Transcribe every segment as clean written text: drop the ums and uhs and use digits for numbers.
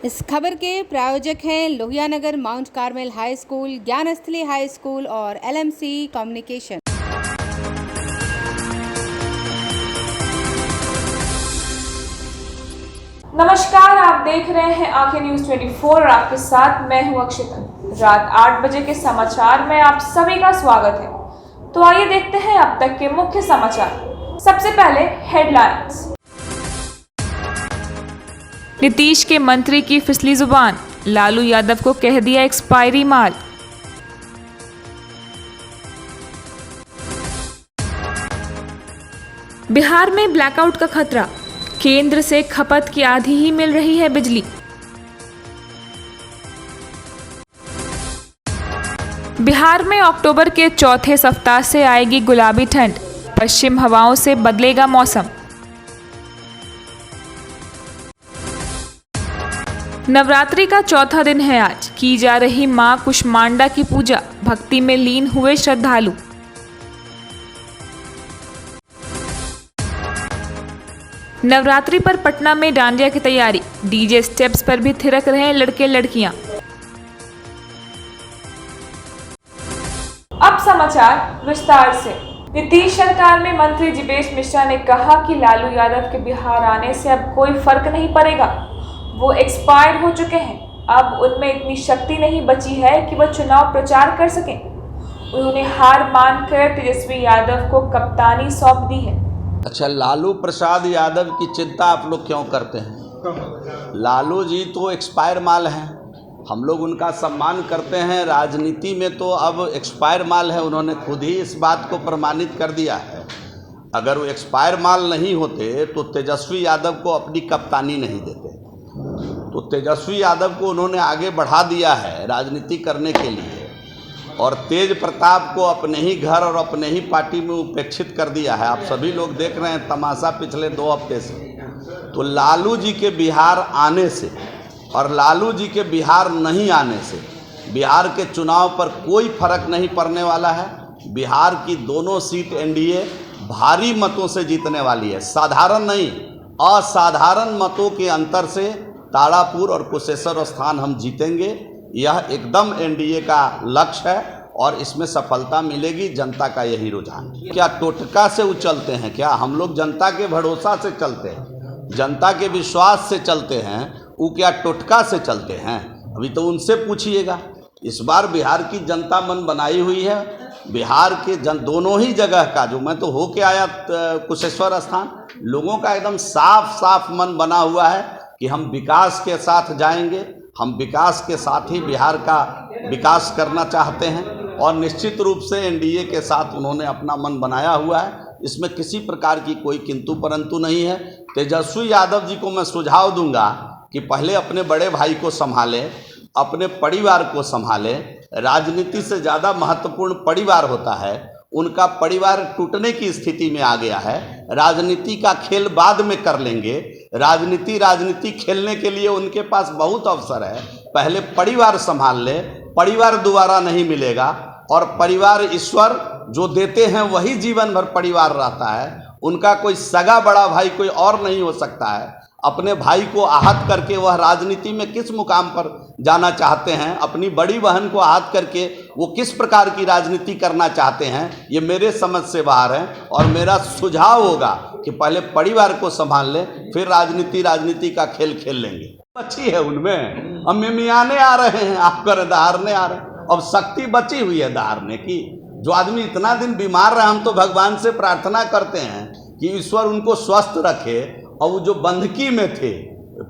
इस खबर के प्रायोजक हैं Lohia Nagar Mount Carmel high school, Gyansthali high school और LMC कम्युनिकेशन। नमस्कार, आप देख रहे हैं आंखें न्यूज 24 और आपके साथ मैं हूं अक्षिता। रात 8 बजे के समाचार में आप सभी का स्वागत है। तो आइए देखते हैं अब तक के मुख्य समाचार। सबसे पहले हेडलाइंस। नीतीश के मंत्री की फिसली जुबान, लालू यादव को कह दिया एक्सपायरी माल। बिहार में ब्लैकआउट का खतरा, केंद्र से खपत की आधी ही मिल रही है बिजली। बिहार में अक्टूबर के चौथे सप्ताह से आएगी गुलाबी ठंड, पश्चिम हवाओं से बदलेगा मौसम। नवरात्रि का चौथा दिन है आज, की जा रही मां कुष्मांडा की पूजा, भक्ति में लीन हुए श्रद्धालु। नवरात्रि पर पटना में डांडिया की तैयारी, डीजे स्टेप्स पर भी थिरक रहे हैं लड़के लड़कियां। अब समाचार विस्तार से। नीतीश सरकार में मंत्री जीवेश मिश्रा ने कहा कि लालू यादव के बिहार आने से अब कोई फर्क नहीं पड़ेगा, वो एक्सपायर हो चुके हैं, अब उनमें इतनी शक्ति नहीं बची है कि वो चुनाव प्रचार कर सकें। उन्होंने हार मानकर तेजस्वी यादव को कप्तानी सौंप दी है। अच्छा, लालू प्रसाद यादव की चिंता आप लोग क्यों करते हैं? लालू जी तो एक्सपायर माल हैं, हम लोग उनका सम्मान करते हैं। राजनीति में तो अब एक्सपायर माल है, उन्होंने खुद ही इस बात को प्रमाणित कर दिया है। अगर वो एक्सपायर माल नहीं होते तो तेजस्वी यादव को अपनी कप्तानी नहीं देते। तो तेजस्वी यादव को उन्होंने आगे बढ़ा दिया है राजनीति करने के लिए, और तेज प्रताप को अपने ही घर और अपने ही पार्टी में उपेक्षित कर दिया है। आप सभी लोग देख रहे हैं तमाशा पिछले 2 हफ्ते से। तो लालू जी के बिहार आने से और लालू जी के बिहार नहीं आने से बिहार के चुनाव पर कोई फर्क नहीं पड़ने वाला है। बिहार की दोनों सीट एनडीए भारी मतों से जीतने वाली है, साधारण नहीं, असाधारण मतों के अंतर से तारापुर और कुशेश्वर स्थान हम जीतेंगे। यह एकदम एनडीए का लक्ष्य है और इसमें सफलता मिलेगी। जनता का यही रुझान। क्या टोटका से उछलते हैं क्या? हम लोग जनता के भरोसा से चलते हैं, जनता के विश्वास से चलते हैं। वो क्या टोटका से चलते हैं? अभी तो उनसे पूछिएगा। इस बार बिहार की जनता मन बनाई हुई है। बिहार के दोनों ही जगह का, जो मैं तो होके आया कुशेश्वर स्थान, लोगों का एकदम साफ साफ मन बना हुआ है कि हम विकास के साथ जाएंगे, हम विकास के साथ ही बिहार का विकास करना चाहते हैं। और निश्चित रूप से एनडीए के साथ उन्होंने अपना मन बनाया हुआ है, इसमें किसी प्रकार की कोई किंतु परंतु नहीं है। तेजस्वी यादव जी को मैं सुझाव दूंगा कि पहले अपने बड़े भाई को संभालें, अपने परिवार को संभालें। राजनीति से ज़्यादा महत्वपूर्ण परिवार होता है। उनका परिवार टूटने की स्थिति में आ गया है। राजनीति का खेल बाद में कर लेंगे। राजनीति खेलने के लिए उनके पास बहुत अवसर है। पहले परिवार संभाल ले, परिवार दोबारा नहीं मिलेगा। और परिवार ईश्वर जो देते हैं वही जीवन भर परिवार रहता है। उनका कोई सगा बड़ा भाई कोई और नहीं हो सकता है। अपने भाई को आहत करके वह राजनीति में किस मुकाम पर जाना चाहते हैं, अपनी बड़ी बहन को आहत करके वो किस प्रकार की राजनीति करना चाहते हैं, ये मेरे समझ से बाहर है। और मेरा सुझाव होगा कि पहले परिवार को संभाल लें, फिर राजनीति का खेल खेल लेंगे। अच्छी है उनमें, अब मिमियाने आ रहे हैं, आप कर दहाड़ने आ रहे हैं। अब शक्ति बची हुई है दहाड़ने की। जो आदमी इतना दिन बीमार रहा, हम तो भगवान से प्रार्थना करते हैं कि ईश्वर उनको स्वस्थ रखे। और वो जो बंधकी में थे,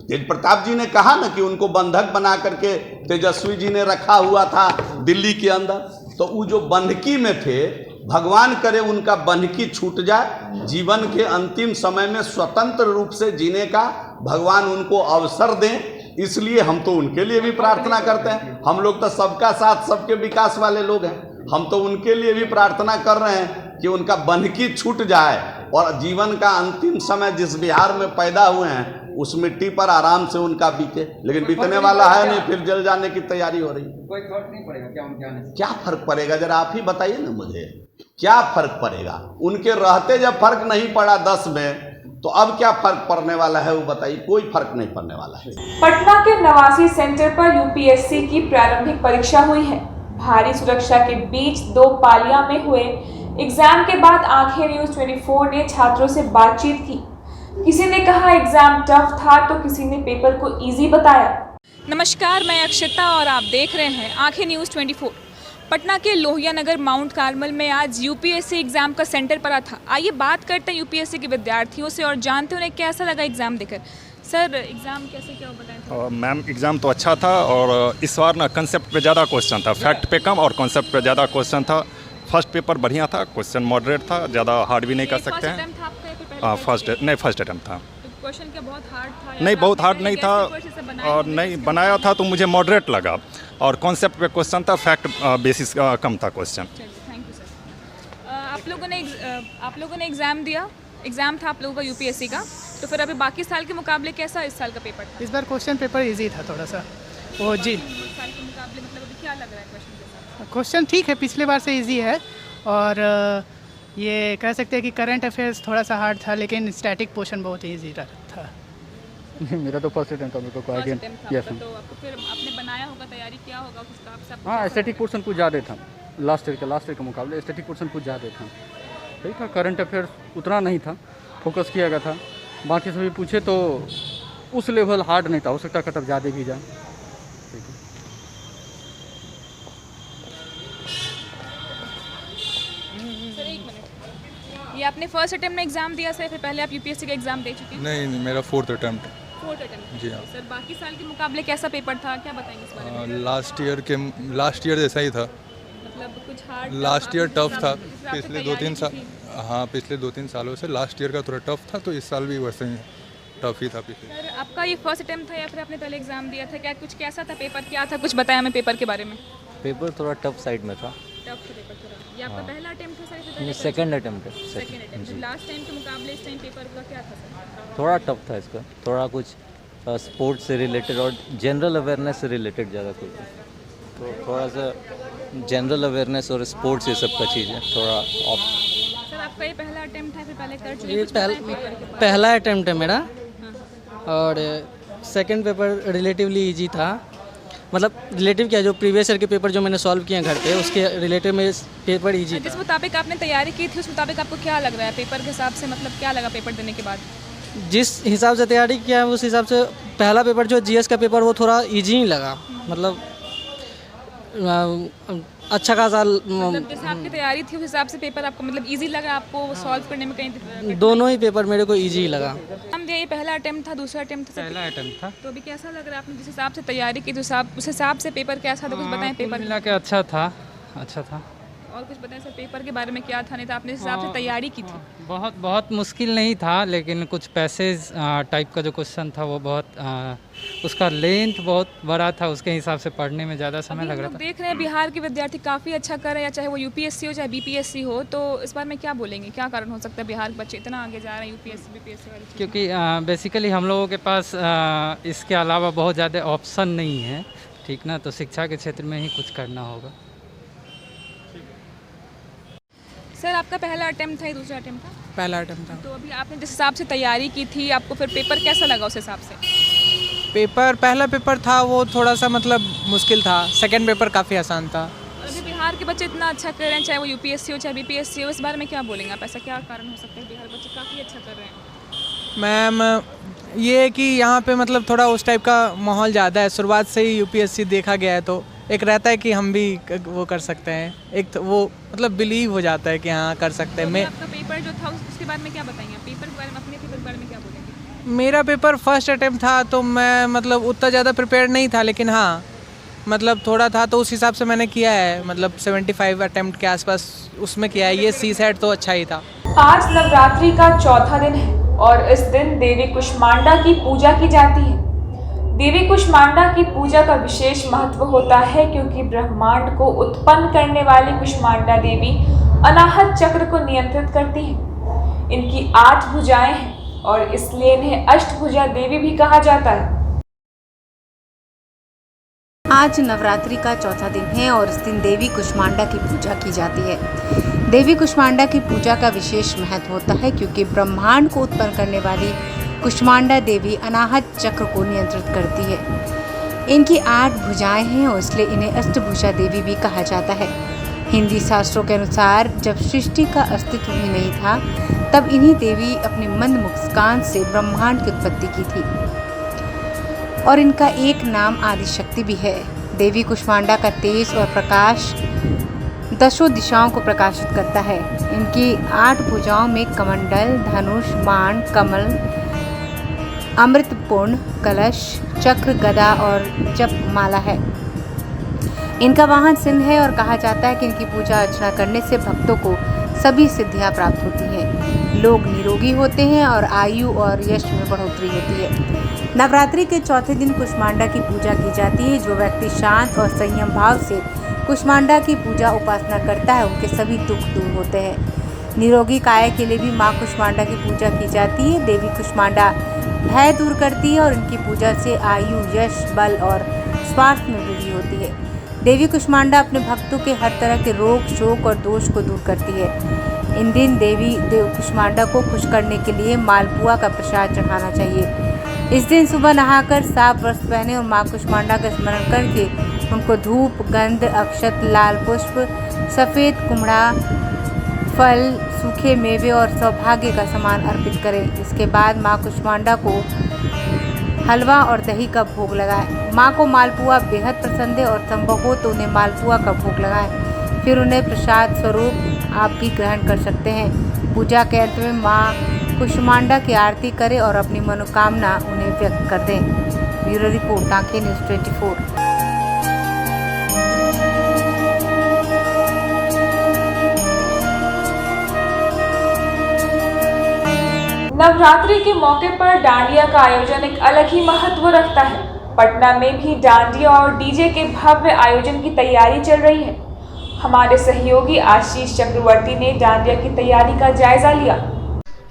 तेज प्रताप जी ने कहा ना कि उनको बंधक बना करके तेजस्वी जी ने रखा हुआ था दिल्ली के अंदर। तो वो जो बंधकी में थे, भगवान करे उनका बंधकी छूट जाए, जीवन के अंतिम समय में स्वतंत्र रूप से जीने का भगवान उनको अवसर दें। इसलिए हम तो उनके लिए भी प्रार्थना करते हैं। हम लोग तो सबका साथ सबके विकास वाले लोग हैं। हम तो उनके लिए भी प्रार्थना कर रहे हैं कि उनका बंधकी छूट जाए और जीवन का अंतिम समय जिस बिहार में पैदा हुए हैं उस मिट्टी पर आराम से उनका बीते। लेकिन बीतने वाला है नहीं, फिर जल जाने की तैयारी हो रही है। कोई फर्क नहीं पड़ेगा क्या उनके आने से? क्या फर्क पड़ेगा, जरा आप ही बताइए ना मुझे, क्या फर्क पड़ेगा? उनके रहते जब फर्क नहीं पड़ा 10 में, तो अब क्या फर्क पड़ने वाला है वो बताइए। कोई फर्क नहीं पड़ने वाला है। पटना के नवासी सेंटर पर यूपीएससी की प्रारंभिक परीक्षा हुई है। भारी सुरक्षा के बीच 2 पालियां में हुए एग्जाम के बाद आंखें न्यूज़ 24 ने छात्रों से बातचीत की। किसी ने कहा एग्जाम टफ था तो किसी ने पेपर को इजी बताया। नमस्कार, मैं अक्षता और आप देख रहे हैं आंखें न्यूज़ 24। पटना के लोहिया नगर माउंट कार्मल में आज यूपीएससी एग्जाम का सेंटर पड़ा था। आइए बात करते हैं यूपीएससी के विद्यार्थियों से और जानते हैं उन्हें कैसा लगा एग्जाम देकर। सर, एग्जाम कैसे क्या बताएं? मैम, एग्ज़ाम तो अच्छा था और इस बार ना कंसेप्ट पे ज़्यादा क्वेश्चन था, फैक्ट पे कम और कंसेप्ट पे ज़्यादा क्वेश्चन था। फर्स्ट पेपर बढ़िया था, क्वेश्चन मॉडरेट था, ज़्यादा हार्ड भी नहीं कर सकते हैं। फर्स्ट अटैम्प्ट था। क्वेश्चन क्या बहुत हार्ड था? नहीं, बहुत हार्ड नहीं था और नहीं बनाया था तो मुझे मॉडरेट लगा और कॉन्सेप्ट पे क्वेश्चन था, फैक्ट बेसिस कम था क्वेश्चन। Thank you sir. आप लोगों ने एग्ज़ाम दिया, एग्ज़ाम था आप लोगों का यूपीएससी का, तो फिर अभी बाकी साल के मुकाबले कैसा इस साल का पेपर था? इस बार क्वेश्चन पेपर इजी था थोड़ा सा। वो जी, साल के मुकाबले मतलब अभी क्या लग रहा है क्वेश्चन पेपर? क्वेश्चन ठीक है, पिछले बार से इजी है और ये कह सकते हैं कि करंट अफेयर्स थोड़ा सा हार्ड था, लेकिन स्टैटिक पोर्शन बहुत इजी था। मेरा तो फर्स्ट अटेम्प्ट था, मेरे को आइडिया यस मैम। तो आपको फिर आपने बनाया होगा, तैयारी किया होगा उस हिसाब से आपको? हाँ, स्टैटिक पोर्शन कुछ ज़्यादा था लास्ट ईयर के मुकाबले। स्टैटिक पोर्शन कुछ ज़्यादा था, सही था। करंट अफेयर्स उतना नहीं था, फोकस किया गया था। बाकी सभी पूछे तो उस लेवल हार्ड नहीं था, हो सकता कटअप ज़्यादा भी जाए। ठीक है। सर, एक मिनट, ये आपने फर्स्ट अटेम्प्ट में एग्जाम दिया सर, फिर पहले आप यूपीएससी का एग्जाम दे चुके हैं? नहीं, मेरा फोर्थ अटेम्प्ट। फोर्थ अटेम्प्ट जी हाँ। सर, बाकी साल के मुकाबले कैसा पेपर था, क्या बताएंगे इस बारे में? लास्ट ईयर जैसा ही था। मतलब कुछ हार्ड? लास्ट ईयर टफ था, पिछले 2-3 साल। हाँ, पिछले 2-3 सालों से लास्ट ईयर का थोड़ा टफ था, तो इस साल भी वैसे ही टफ ही था पिछले। सर, आपका ये फर्स्ट अटेम्प्ट था या फिर आपने पहले एग्जाम दिया था? क्या कुछ कैसा था पेपर, क्या था, कुछ बताया हमें पेपर के बारे में? पेपर थोड़ा टफ साइड में था। टफ था पेपर थोड़ा। ये आपका पहला अटेम्प्ट था सर? ये सेकंड अटेम्प्ट है। Second attempt. लास्ट टाइम के मुकाबले इस टाइम पेपर का क्या था सर? थोड़ा टफ था इसका, थोड़ा कुछ स्पोर्ट्स से रिलेटेड और जनरल अवेयरनेस से रिलेटेड ज़्यादा कुछ, तो थोड़ा सा जनरल अवेयरनेस और स्पोर्ट्स ये सब का चीज़ है थोड़ा ऑफ। सर, आपका ये पहला अटेम्प्ट है, फिर पहले कर चुके? ये पहला अटेम्प्ट है मेरा और सेकंड पेपर रिलेटिवली इजी था। मतलब रिलेटिव क्या, जो प्रीवियस ईयर के पेपर जो मैंने सॉल्व किए हैं घर पे, उसके रिलेटिव में पेपर इजी था। जिस मुताबिक आपने तैयारी की थी उस मुताबिक आपको क्या लग रहा है पेपर के हिसाब से, मतलब क्या लगा पेपर देने के बाद? जिस हिसाब से तैयारी किया है उस हिसाब से पहला पेपर जो जीएस का पेपर वो थोड़ा इजी ही लगा। मतलब अच्छा खासा, मतलब जैसे आपकी तैयारी थी उस हिसाब से पेपर आपको मतलब इजी लगा, आपको सॉल्व करने में कहीं? दोनों ही पेपर मेरे को इजी ही लगा। हम ये पहला अटेम्प्ट था, दूसरा अटेम्प्ट था? पहला अटेम्प्ट था। तो अभी कैसा लग रहा है, आपने जिस हिसाब से तैयारी की उस हिसाब से पेपर कैसा था, कुछ बताएं पेपर मिला के अच्छा था। और कुछ बताएं सर पेपर के बारे में, क्या था नहीं था, आपने जिस हिसाब से तैयारी की थी? बहुत मुश्किल नहीं था, लेकिन कुछ पैसेज टाइप का जो क्वेश्चन था वो बहुत उसका लेंथ बहुत बड़ा था, उसके हिसाब से पढ़ने में ज़्यादा समय लग रहा था। देख रहे हैं बिहार के विद्यार्थी काफ़ी अच्छा कर रहे हैं, चाहे वो यूपीएससी हो चाहे बीपीएससी हो, तो इस बारे में क्या बोलेंगे, क्या कारण हो सकता है बिहार के बच्चे इतना आगे जा रहे हैं यूपीएससी बीपीएससी वाले? क्योंकि बेसिकली हम लोगों के पास इसके अलावा बहुत ज़्यादा ऑप्शन नहीं है, ठीक ना, तो शिक्षा के क्षेत्र में ही कुछ करना होगा। सर, आपका पहला अटेम्प्ट था या दूसरा अटेम्प्ट था? पहला अटेम्प्ट था। तो अभी आपने जिस हिसाब से तैयारी की थी, आपको फिर पेपर कैसा लगा उस हिसाब से? पहला पेपर था वो थोड़ा सा मतलब मुश्किल था, सेकंड पेपर काफ़ी आसान था। अभी बिहार के बच्चे इतना अच्छा कर रहे हैं, चाहे वो यूपीएससी हो चाहे बीपीएससी हो, इस बारे में क्या बोलेंगे आप? ऐसा क्या कारण हो सकता है बिहार के बच्चे काफ़ी अच्छा कर रहे हैं? मैम, ये है कि यहाँ पे मतलब थोड़ा उस टाइप का माहौल ज़्यादा है, शुरुआत से ही यूपीएससी देखा गया है, तो एक रहता है कि हम भी वो कर सकते हैं, एक तो वो मतलब बिलीव हो जाता है कि हाँ कर सकते हैं। मैं आपका पेपर जो था उसके बारे में क्या बताएंगे? पेपर के बारे में, अपने पेपर के बारे में क्या बोलेंगे? मेरा पेपर फर्स्ट अटेम्प्ट था, तो मैं मतलब उतना ज़्यादा प्रिपेयर नहीं था, लेकिन हाँ मतलब थोड़ा था, तो उस हिसाब से मैंने किया है, मतलब 75 अटेम्प्ट के आसपास उसमें किया है। ये सीसेट तो अच्छा ही था। आज नवरात्रि का चौथा दिन है और इस दिन देवी कुष्मांडा की पूजा की जाती है। देवी कुष्मांडा की पूजा का विशेष महत्व होता है क्योंकि ब्रह्मांड को उत्पन्न करने वाली कुष्मांडा देवी अनाहत चक्र को नियंत्रित करती हैं। इनकी 8 भुजाएं हैं और इसलिए इन्हें अष्टभुजा देवी भी कहा जाता है। आज नवरात्रि का चौथा दिन है और इस दिन देवी कुष्मांडा की पूजा की जाती है। देवी कुष्मांडा की पूजा का विशेष महत्व होता है क्योंकि ब्रह्मांड को उत्पन्न करने वाली कुष्मांडा देवी अनाहत चक्र को नियंत्रित करती है। इनकी 8 भुजाएं हैं और इसलिए इन्हें अष्टभुजा देवी भी कहा जाता है। हिंदी शास्त्रों के अनुसार जब सृष्टि का अस्तित्व भी नहीं था तब इन्हीं देवी अपने मंद मुस्कान से ब्रह्मांड की उत्पत्ति की थी और इनका एक नाम आदिशक्ति भी है। देवी कुष्मांडा का तेज और प्रकाश दशों दिशाओं को प्रकाशित करता है। इनकी 8 भुजाओं में कमंडल, धनुष, बाण, कमल, अमृतपूर्ण, कलश, चक्र, गदा और जपमाला है। इनका वाहन सिंह है और कहा जाता है कि इनकी पूजा अर्चना करने से भक्तों को सभी सिद्धियां प्राप्त होती हैं, लोग निरोगी होते हैं और आयु और यश में बढ़ोतरी होती है। नवरात्रि के चौथे दिन कुष्मांडा की पूजा की जाती है। जो व्यक्ति शांत और संयम भाव से कुष्मांडा की पूजा उपासना करता है उनके सभी दुख दूर होते हैं। निरोगी काया के लिए भी माँ कुष्मांडा की पूजा की जाती है। देवी कुष्मांडा भय दूर करती है और इनकी पूजा से आयु, यश, बल और स्वास्थ्य में वृद्धि होती है। देवी कुष्मांडा अपने भक्तों के हर तरह के रोग, शोक और दोष को दूर करती है। इन दिन देवी कुष्मांडा को खुश करने के लिए मालपुआ का प्रसाद चढ़ाना चाहिए। इस दिन सुबह नहाकर साफ वस्त्र पहने और माँ कुष्मांडा का स्मरण करके उनको धूप, गंध, अक्षत, लाल पुष्प, सफ़ेद कुम्हड़ा, फल, सूखे मेवे और सौभाग्य का सामान अर्पित करें। इसके बाद माँ कुष्मांडा को हलवा और दही का भोग लगाएं। माँ को मालपुआ बेहद पसंद है और संभव हो तो उन्हें मालपुआ का भोग लगाएं। फिर उन्हें प्रसाद स्वरूप आप भी ग्रहण कर सकते हैं। पूजा के अंत में माँ कुष्मांडा की आरती करें और अपनी मनोकामना उन्हें व्यक्त कर दें। ब्यूरो रिपोर्ट, टांके न्यूज़ 24। नवरात्रि के मौके पर डांडिया का आयोजन एक अलग ही महत्व रखता है। पटना में भी डांडिया और डीजे के भव्य आयोजन की तैयारी चल रही है। हमारे सहयोगी आशीष चक्रवर्ती ने डांडिया की तैयारी का जायजा लिया।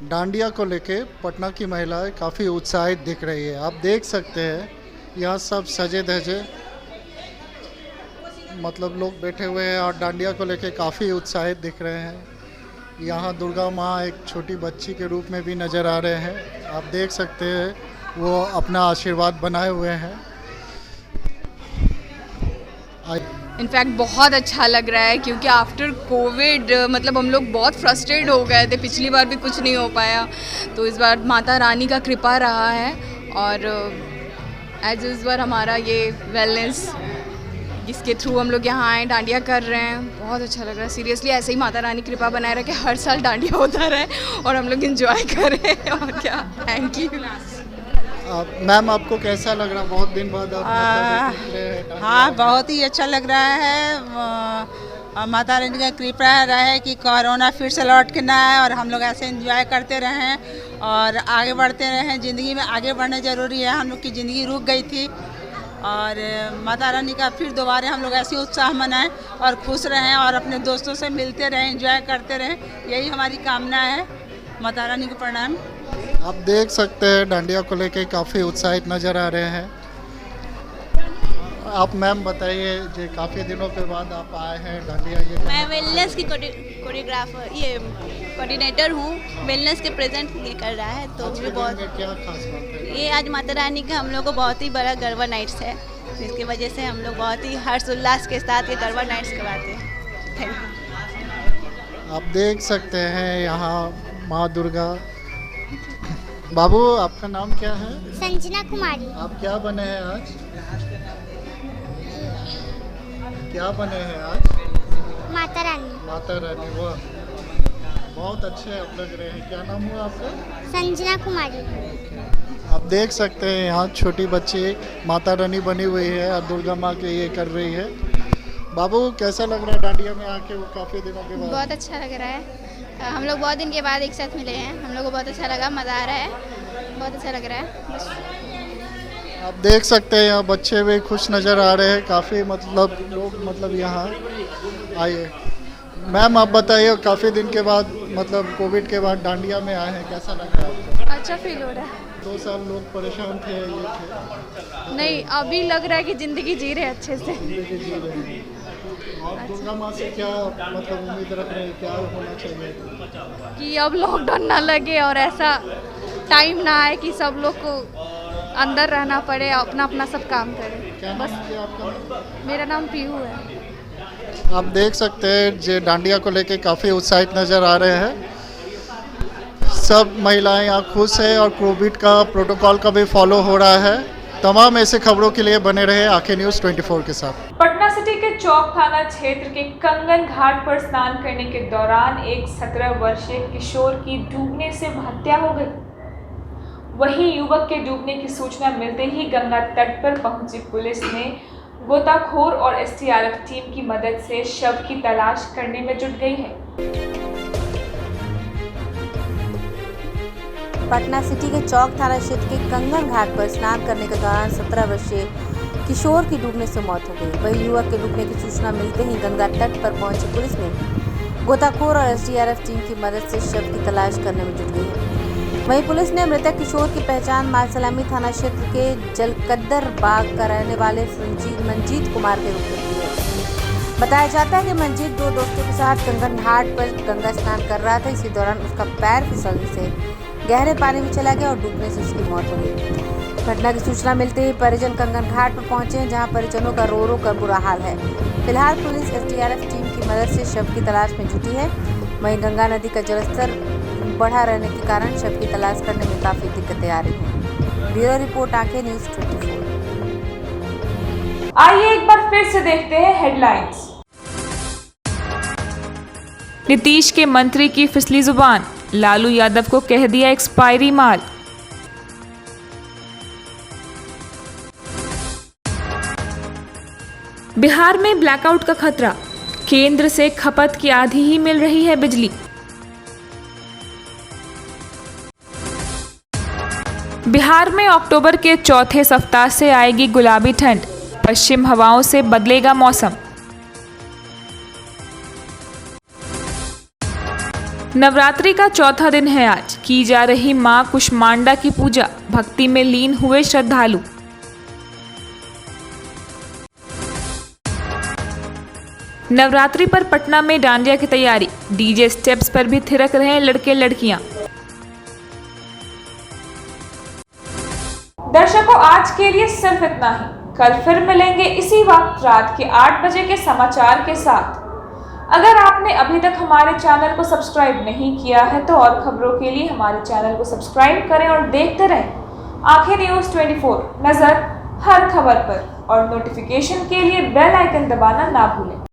डांडिया को लेके पटना की महिलाएं काफ़ी उत्साहित दिख रही है। आप देख सकते हैं यहाँ सब सजे धजे मतलब लोग बैठे हुए हैं और डांडिया को लेके काफ़ी उत्साहित दिख रहे हैं। यहाँ दुर्गा माँ एक छोटी बच्ची के रूप में भी नज़र आ रहे हैं। आप देख सकते हैं वो अपना आशीर्वाद बनाए हुए हैं। इनफैक्ट बहुत अच्छा लग रहा है क्योंकि आफ्टर कोविड मतलब हम लोग बहुत फ्रस्ट्रेट हो गए थे। पिछली बार भी कुछ नहीं हो पाया, तो इस बार माता रानी का कृपा रहा है और एज इस बार हमारा ये वेलनेस जिसके थ्रू हम लोग यहाँ आए डांडिया कर रहे हैं, बहुत अच्छा लग रहा है। सीरियसली ऐसे ही माता रानी कृपा बनाए रखे, हर साल डांडिया होता रहे और हम लोग एंजॉय करें और क्या। थैंक यू मैम, आपको कैसा लग रहा है? बहुत दिन बाद आप हाँ, बहुत ही अच्छा लग रहा है। माता रानी का कृपा रहे कि कोरोना फिर से लौट के ना आए और हम लोग ऐसे एंजॉय करते रहें और आगे बढ़ते रहें। ज़िंदगी में आगे बढ़ना ज़रूरी है। हम लोग की ज़िंदगी रुक गई थी और माता रानी का फिर दोबारा हम लोग ऐसी उत्साह मनाएं और खुश रहें और अपने दोस्तों से मिलते रहें, एंजॉय करते रहें। यही हमारी कामना है। माता रानी को प्रणाम। आप देख सकते हैं डांडिया को लेके काफ़ी उत्साहित नज़र आ रहे हैं। आप मैम बताइए, जो काफ़ी दिनों के बाद आप आए हैं डांडिया, ये मैं वेलनेस की कोरियोग्राफर ये कोऑर्डिनेटर हूँ। वेलनेस के प्रेजेंट ये कर रहा है, तो मुझे बहुत क्या खास बात है? ये आज माता रानी का हम लोग को बहुत ही बड़ा गरबा नाइट्स है, जिसकी वजह से हम लोग बहुत ही हर्ष उल्लास के साथ ये गरबा नाइट्स करवाते हैं। Thank you. आप देख सकते हैं यहाँ माँ दुर्गा। बाबू, आपका नाम क्या है? संजना कुमारी। आप क्या बने हैं आज? क्या बने हैं आज? माता रानी। माता रानी, वाह, बहुत अच्छे आप लग रहे हैं। क्या नाम हुआ आपका? संजना कुमारी। आप देख सकते हैं यहाँ छोटी बच्ची माता रानी बनी हुई है और दुर्गा माँ के ये कर रही है। बाबू, कैसा लग रहा है डांडिया में आके वो काफ़ी दिनों के बाद? बहुत अच्छा लग रहा है। हम लोग बहुत दिन के बाद एक साथ मिले हैं। हम लोग को बहुत अच्छा लगा, मज़ा आ रहा है, बहुत अच्छा लग रहा है। बस आप देख सकते हैं यहाँ बच्चे भी खुश नज़र आ रहे हैं। काफ़ी मतलब लोग मतलब यहाँ आए। मैम, आप बताइए, काफ़ी दिन के बाद मतलब कोविड के बाद डांडिया में आए हैं, कैसा लग रहा है आपको? अच्छा फील हो रहा है। 2 साल लोग परेशान थे, ये थे। नहीं, अभी लग रहा है कि ज़िंदगी जी रहे अच्छे से। ज़िंदगी जी रहे हैं। और दुर्गा माँ से क्या मतलब उम्मीद रख रहे हैं, क्या होना चाहिए? कि अब लॉकडाउन ना लगे और ऐसा टाइम ना आए कि सब लोग को अंदर रहना पड़े, अपना अपना सब काम करें। क्या बस। नाम है आपका? मेरा नाम पीहू है। आप देख सकते हैं जे डांडिया को लेके काफ़ी उत्साहित नज़र आ रहे हैं। सब महिलाएं यहाँ खुश है और कोविड का प्रोटोकॉल का भी फॉलो हो रहा है। तमाम ऐसे खबरों के लिए बने रहे आंखें न्यूज़ 24 के साथ। पटना सिटी के चौक थाना क्षेत्र के कंगन घाट पर स्नान करने के दौरान एक 17 वर्षीय किशोर की डूबने से हत्या हो गई। वहीं युवक के डूबने की सूचना मिलते ही गंगा तट पर पहुंची पुलिस ने गोताखोर और एसडीआरएफ टीम की मदद से शव की तलाश करने में जुट गई है। पटना सिटी के चौक थाना क्षेत्र के कंगन घाट पर स्नान करने के दौरान 17 वर्षीय किशोर की डूबने से मौत हो गई। वहीं युवक के डूबने की सूचना मिलते ही गंगा तट पर पहुंची पुलिस ने गोताखोर और एसडीआरएफ टीम की मदद से शव की तलाश करने में जुट गई है। वहीं पुलिस ने मृतक किशोर की पहचान मालसलामी थाना क्षेत्र के जलकद्दर बाग का रहने वाले मंजीत कुमार के रूप में की है। बताया जाता है कि मंजीत 2 दोस्तों के साथ कंगन घाट पर गंगा स्नान कर रहा था। इसी दौरान उसका पैर फिसलने से गहरे पानी में चला गया और डूबने से उसकी मौत हो गई। घटना की सूचना मिलते ही परिजन कंगन घाट पर पहुंचे हैं, जहां परिजनों का रो रो कर बुरा हाल है। फिलहाल पुलिस एसडीआरएफ टीम की मदद से शव की तलाश में जुटी है। वहीं गंगा नदी का जलस्तर बढ़ा रहने के कारण शव की तलाश करने में काफी दिक्कतें आ रही हैं। ब्यूरो रिपोर्ट आंखें न्यूज़ 24। आइए एक बार फिर से देखते हैं हेडलाइंस। नीतीश के मंत्री की फिसली जुबान, लालू यादव को कह दिया एक्सपायरी माल। बिहार में ब्लैकआउट का खतरा, केंद्र से खपत की आधी ही मिल रही है बिजली। बिहार में अक्टूबर के चौथे सप्ताह से आएगी गुलाबी ठंड, पश्चिम हवाओं से बदलेगा मौसम। नवरात्रि का चौथा दिन है आज, की जा रही मां कुष्मांडा की पूजा, भक्ति में लीन हुए श्रद्धालु। नवरात्रि पर पटना में डांडिया की तैयारी, डीजे स्टेप्स पर भी थिरक रहे लड़के लड़कियां। दर्शकों, आज के लिए सिर्फ इतना ही। कल फिर मिलेंगे इसी वक्त रात के 8 बजे के समाचार के साथ। अगर आपने अभी तक हमारे चैनल को सब्सक्राइब नहीं किया है तो और खबरों के लिए हमारे चैनल को सब्सक्राइब करें और देखते रहें आंखें न्यूज़ 24, नजर हर खबर पर। और नोटिफिकेशन के लिए बेल आइकन दबाना ना भूलें।